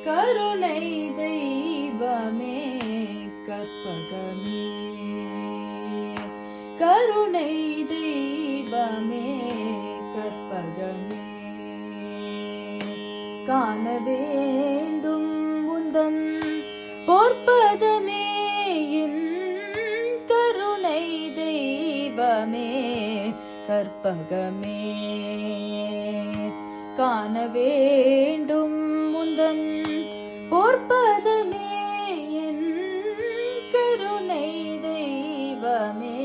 கருணை தெய்வமே கற்பகமே, கருணை தெய்வமே கற்பகமே, காண வேண்டும் உந்தன் பொற்பதமே என் கருணை தெய்வமே கற்பகமே, காண வேண்டும் உந்தன் பொற்பதமே என் கருணை தெய்வமே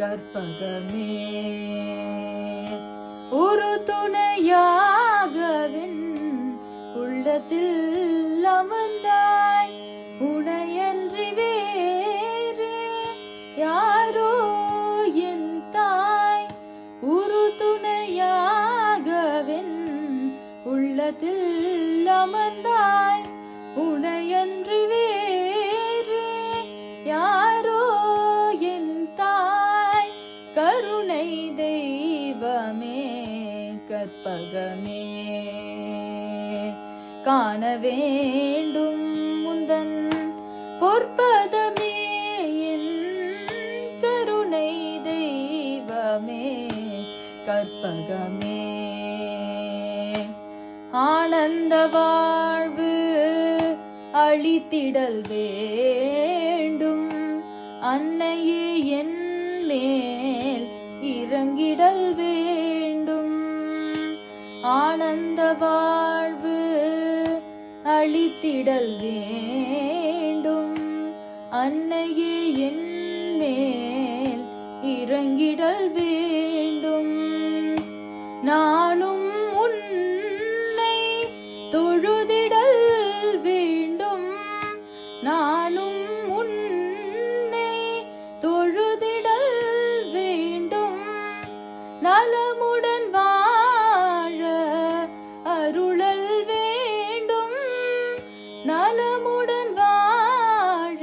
கற்பகமே, ஒரு துணையாகவின் உள்ளத்தில் அமர்ந்தாய், உனையன்றி வேறு யாரோ என் தாய், ஒரு துணையாகவின் உள்ளத்தில் அமர்ந்தாய், உனையன்றி வேறு யாரோ என் தாய், கருணை தெய்வமே கற்பகமே, காண வேண்டும் உந்தன் பொற்பதமே என் கருணை தெய்வமே கற்பகமே, ஆனந்த வாழ்வு அளித்திடல் வேண்டும், அன்னையே என் மேல் இறங்கிடல் வேண்டும், ஆனந்த வாழ்வு அளித்திடல் வேண்டும், அன்னையே என் மேல் இறங்கிடல் வேண்டும், நானும் உன்னை தொழுதிடல் வேண்டும், நானும் உன்னை தொழுதிடல் வேண்டும், நலமுடன் வாழ அருளல் வேண்டும், நலமுடன் வாழ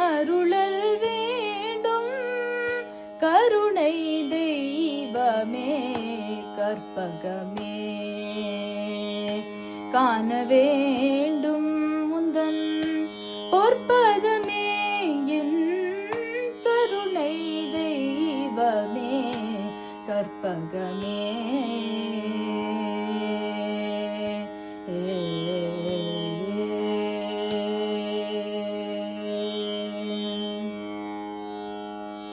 அருளல் வேண்டும், கருணை தெய்வமே கற்பகமே, காண வேண்டும் உந்தன் பொற்பதமே என் கருணை தெய்வமே கற்பகமே.